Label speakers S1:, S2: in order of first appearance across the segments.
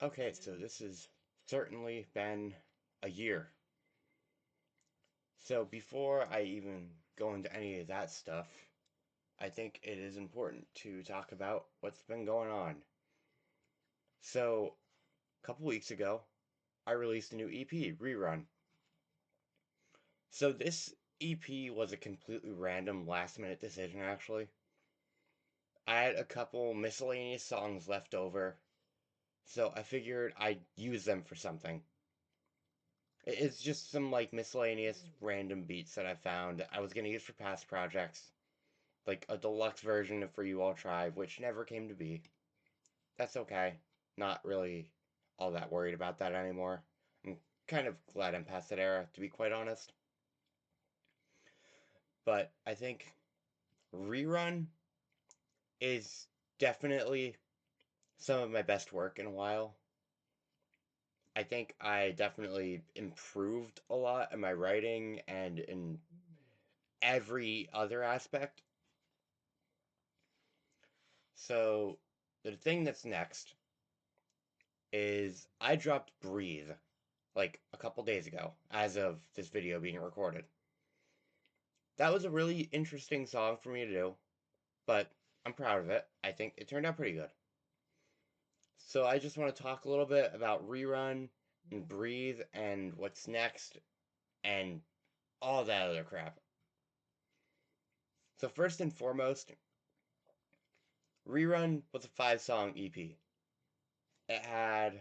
S1: Okay, so this has certainly been a year. So before I even go into any of that stuff, I think it is important to talk about what's been going on. So, a couple weeks ago, I released a new EP, Rerun. So this EP was a completely random last minute decision actually. I had a couple miscellaneous songs left over, so I figured I'd use them for something. It's just some like miscellaneous random beats that I found I was gonna use for past projects, like a deluxe version of For You All Try, which never came to be. That's okay. Not really all that worried about that anymore. I'm kind of glad I'm past that era, to be quite honest. But I think Rerun is definitely some of my best work in a while. I think I definitely improved a lot in my writing and in every other aspect. So the thing that's next is I dropped Breathe like a couple days ago as of this video being recorded. That was a really interesting song for me to do, but I'm proud of it. I think it turned out pretty good. So I just want to talk a little bit about Rerun and Breathe and what's next and all that other crap. So first and foremost, Rerun was a 5 song EP. It had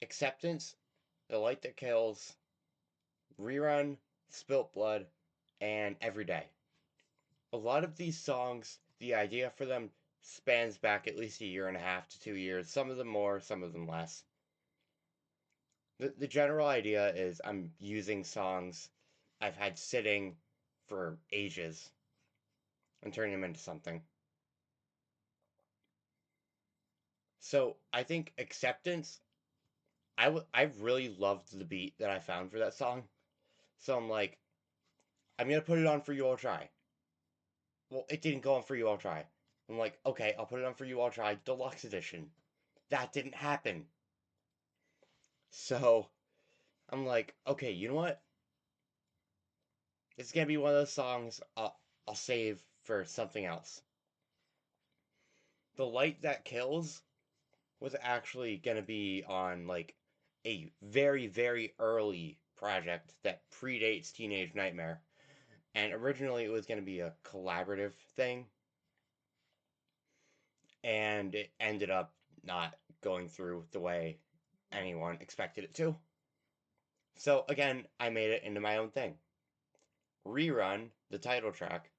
S1: Acceptance, The Light That Kills, Rerun, Spilt Blood, and Every Day. A lot of these songs, the idea for them spans back at least a year and a half to 2 years, some of them more, some of them less. The general idea is I'm using songs I've had sitting for ages and turning them into something. So I think Acceptance, I really loved the beat that I found for that song. So I'm like, I'm gonna put it on For You All Try. Well, it didn't go on For You All Try. I'm like, okay, I'll put it on For You All Try Deluxe Edition. That didn't happen. So I'm like, okay, you know what? It's gonna be one of those songs I'll save for something else. The Light That Kills was actually gonna be on like a very, very early project that predates Teenage Nightmare. And originally it was gonna be a collaborative thing, and it ended up not going through the way anyone expected it to. So again, I made it into my own thing. Rerun, the title track,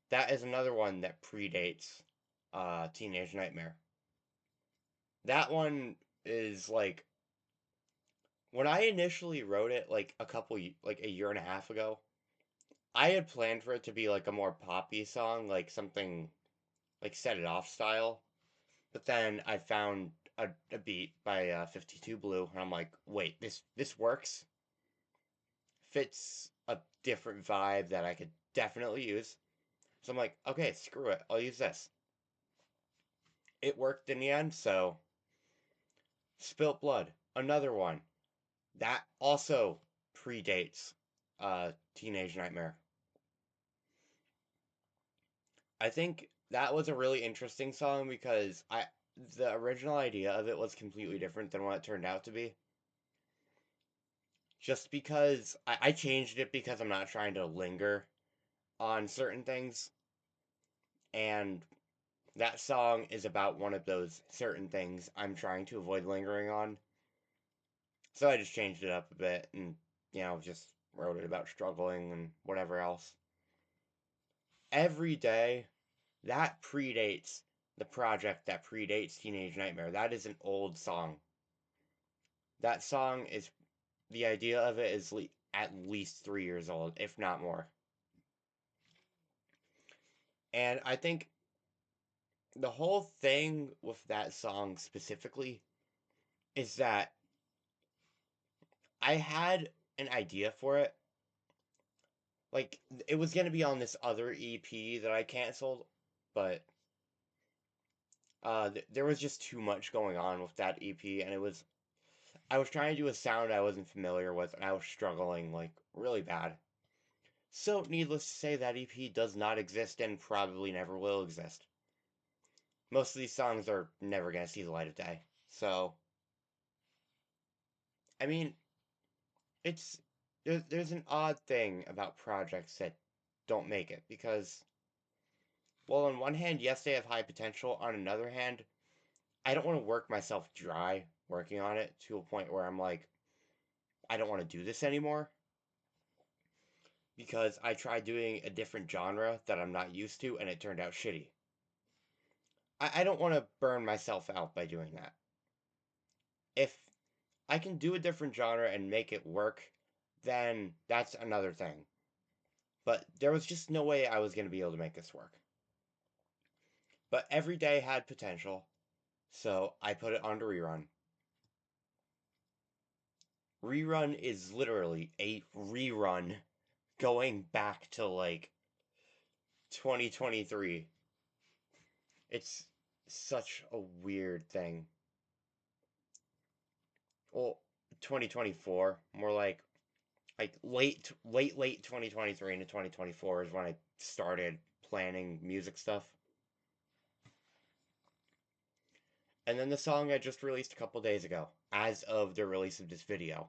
S1: that is another one that predates Teenage Nightmare. That one is like when I initially wrote it, like like a year and a half ago. I had planned for it to be like a more poppy song, like something like Set It Off style. But then I found a beat by 52 Blue, and I'm like, wait, this works. Fits a different vibe that I could definitely use. So I'm like, okay, screw it, I'll use this. It worked in the end, so Spilt Blood, another one. That also predates Teenage Nightmare. I think that was a really interesting song because the original idea of it was completely different than what it turned out to be. Just because I changed it because I'm not trying to linger on certain things, and that song is about one of those certain things I'm trying to avoid lingering on. So I just changed it up a bit and, just wrote it about struggling and whatever else. Every Day, that predates the project that predates Teenage Nightmare. That is an old song. That song is, the idea of it is at least 3 years old, if not more. And I think the whole thing with that song specifically is that I had an idea for it. Like, it was going to be on this other EP that I canceled, but There was just too much going on with that EP, and I was trying to do a sound I wasn't familiar with, and I was struggling like really bad. So, needless to say, that EP does not exist and probably never will exist. Most of these songs are never gonna see the light of day. So, I mean, it's there's an odd thing about projects that don't make it because, well, on one hand, yes, they have high potential. On another hand, I don't want to work myself dry working on it to a point where I'm like, I don't want to do this anymore because I tried doing a different genre that I'm not used to and it turned out shitty. I don't want to burn myself out by doing that. If I can do a different genre and make it work, then that's another thing. But there was just no way I was going to be able to make this work. But every day had potential, so I put it on to Rerun. Rerun is literally a rerun going back to like 2023. It's such a weird thing. Well, 2024, more like late 2023 into 2024 is when I started planning music stuff. And then the song I just released a couple days ago, as of the release of this video.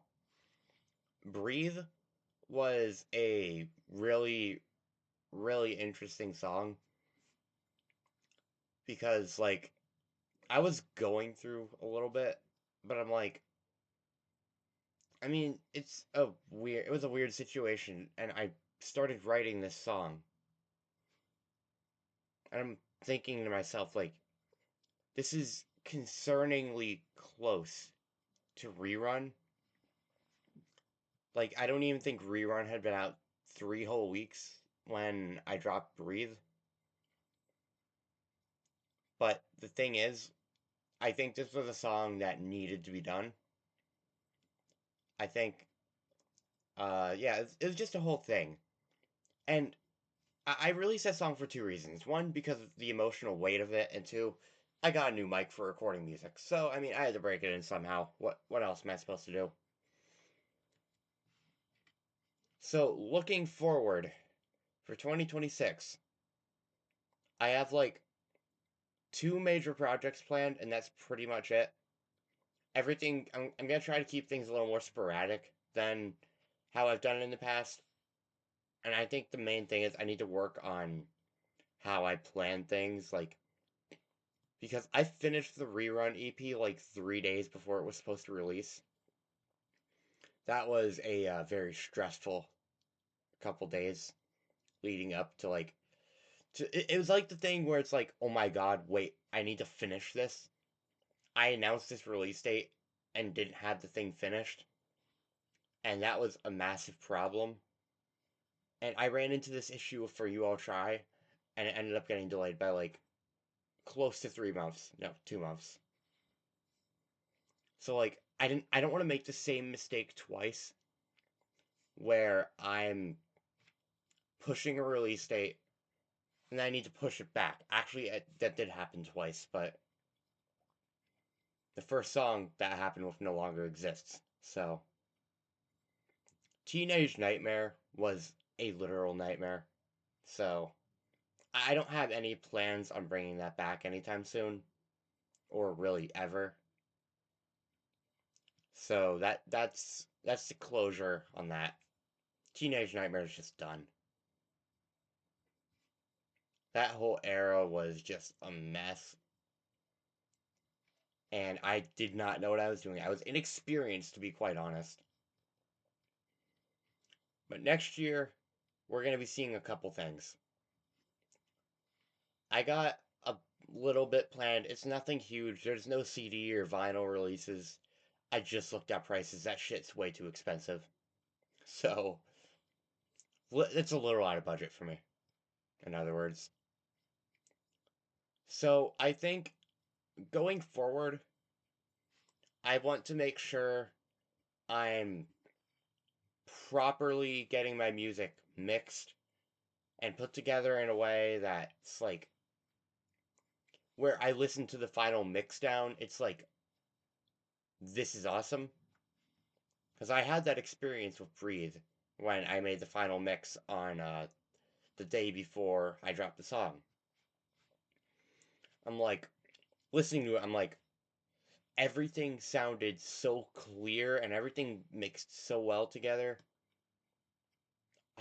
S1: Breathe was a really, really interesting song because, like, I was going through a little bit, but I'm like, I mean, it was a weird situation, and I started writing this song, and I'm thinking to myself, like, this is concerningly close to Rerun. Like, I don't even think Rerun had been out 3 whole weeks when I dropped Breathe. But the thing is, I think this was a song that needed to be done. I think, yeah, it was just a whole thing. And I released that song for two reasons. One, because of the emotional weight of it, and two, I got a new mic for recording music. So, I mean, I had to break it in somehow. What else am I supposed to do? So, looking forward for 2026, I have like two major projects planned, and that's pretty much it. Everything, I'm gonna try to keep things a little more sporadic than how I've done it in the past. And I think the main thing is I need to work on how I plan things, like, because I finished the Rerun EP like 3 days before it was supposed to release. That was a very stressful couple days leading up to like, it was like the thing where it's like, oh my god, wait, I need to finish this. I announced this release date and didn't have the thing finished, and that was a massive problem. And I ran into this issue for You All Try, and it ended up getting delayed by like close to 3 months. No, 2 months. So like I don't want to make the same mistake twice where I'm pushing a release date and then I need to push it back. Actually, that did happen twice, but the first song that happened with no longer exists. So Teenage Nightmare was a literal nightmare. So I don't have any plans on bringing that back anytime soon, or really ever. So that's the closure on that. Teenage Nightmare is just done. That whole era was just a mess, and I did not know what I was doing. I was inexperienced, to be quite honest. But next year, we're going to be seeing a couple things. I got a little bit planned. It's nothing huge. There's no CD or vinyl releases. I just looked at prices. That shit's way too expensive. So, it's a little out of budget for me, in other words. So, I think going forward, I want to make sure I'm properly getting my music mixed and put together in a way that's like where I listen to the final mix down, it's like, this is awesome. Because I had that experience with Breathe when I made the final mix on the day before I dropped the song. I'm like, listening to it, I'm like, everything sounded so clear and everything mixed so well together.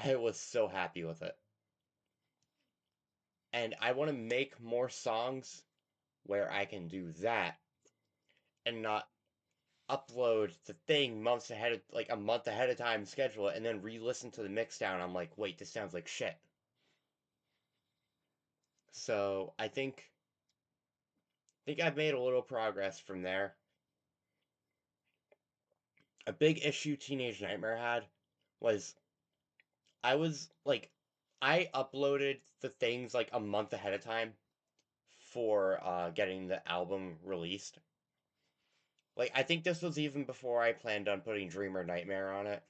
S1: I was so happy with it. And I want to make more songs where I can do that and not upload the thing months ahead of, like, a month ahead of time, schedule it, and then re-listen to the mix down. I'm like, wait, this sounds like shit. So I think I've made a little progress from there. A big issue Teenage Nightmare had was I was like, I uploaded the things like a month ahead of time for getting the album released. Like, I think this was even before I planned on putting Dreamer Nightmare on it.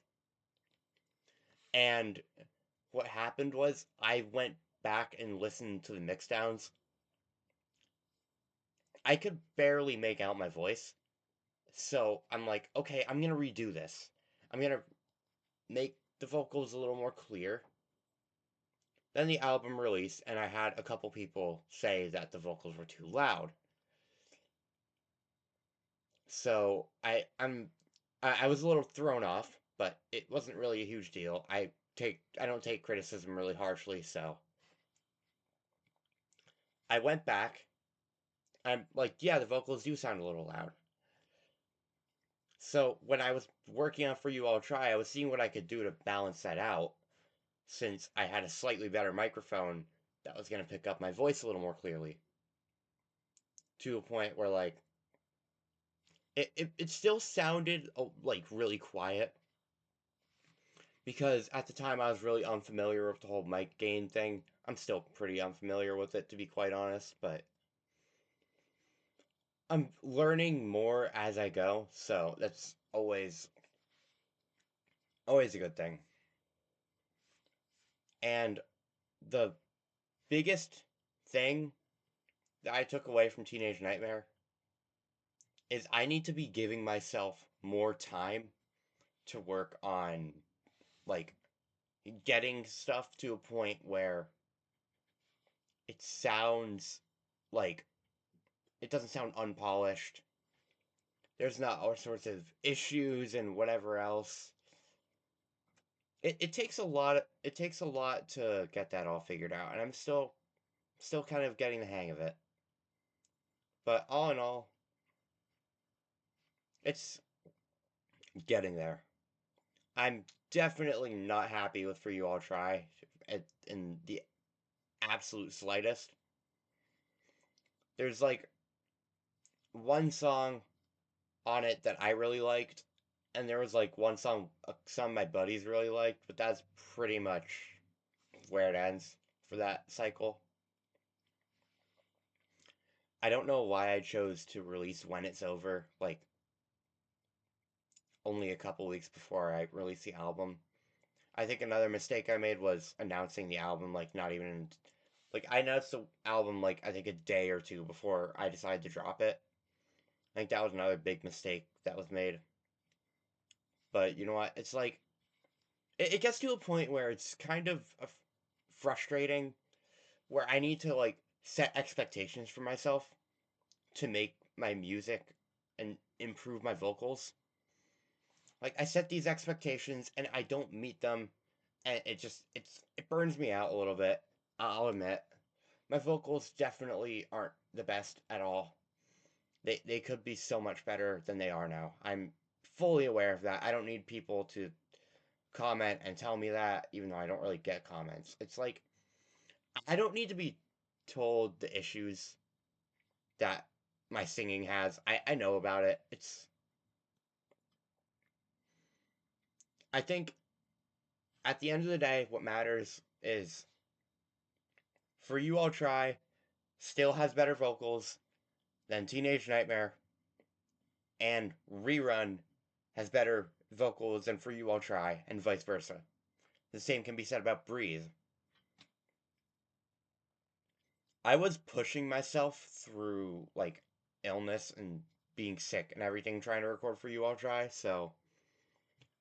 S1: And what happened was I went back and listened to the mixdowns. I could barely make out my voice. So I'm like, okay, I'm gonna redo this. I'm gonna make the vocals a little more clear. Then the album released, and I had a couple people say that the vocals were too loud. So I was a little thrown off, but it wasn't really a huge deal. I don't take criticism really harshly, so I went back. I'm like, yeah, the vocals do sound a little loud. So when I was working on For You I'll Try, I was seeing what I could do to balance that out, since I had a slightly better microphone that was going to pick up my voice a little more clearly. To a point where, like, it still sounded like really quiet, because at the time I was really unfamiliar with the whole mic gain thing. I'm still pretty unfamiliar with it, to be quite honest, but I'm learning more as I go, so that's always a good thing. And the biggest thing that I took away from Teenage Nightmare is I need to be giving myself more time to work on, like, getting stuff to a point where it sounds like it doesn't sound unpolished. There's not all sorts of issues and whatever else. It takes a lot to get that all figured out, and I'm still kind of getting the hang of it. But all in all, it's getting there. I'm definitely not happy with For You I'll Try in the absolute slightest. There's like one song on it that I really liked, and there was like one song some of my buddies really liked, but that's pretty much where it ends for that cycle. I don't know why I chose to release When It's Over, like, only a couple weeks before I released the album. I think another mistake I made was announcing the album, like, not even, like, I announced the album, like, I think a day or two before I decided to drop it. I think that was another big mistake that was made. But you know what? It's like, it gets to a point where it's kind of frustrating, where I need to, like, set expectations for myself to make my music and improve my vocals. Like, I set these expectations and I don't meet them, and it burns me out a little bit. I'll admit. My vocals definitely aren't the best at all. They could be so much better than they are now. I'm fully aware of that. I don't need people to comment and tell me that, even though I don't really get comments. It's like, I don't need to be told the issues that my singing has. I know about it. I think at the end of the day, what matters is For You I'll Try still has better vocals than Teenage Nightmare, and Rerun has better vocals than For You I'll Try, and vice versa. The same can be said about Breathe. I was pushing myself through like illness and being sick and everything trying to record for You All Try, so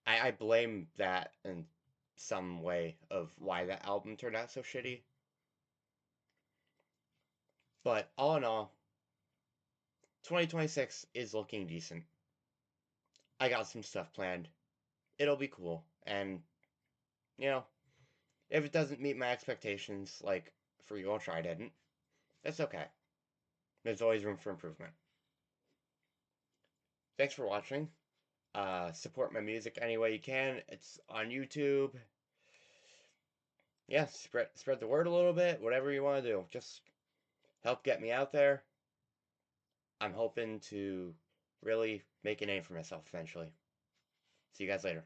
S1: I blame that in some way of why that album turned out so shitty. But all in all, 2026 is looking decent. I got some stuff planned. It'll be cool. And, you know, if it doesn't meet my expectations, like for You All Try didn't, that's okay. There's always room for improvement. Thanks for watching. Support my music any way you can. It's on YouTube. Yeah, spread the word a little bit. Whatever you want to do, just help get me out there. I'm hoping to really make a name for myself eventually. See you guys later.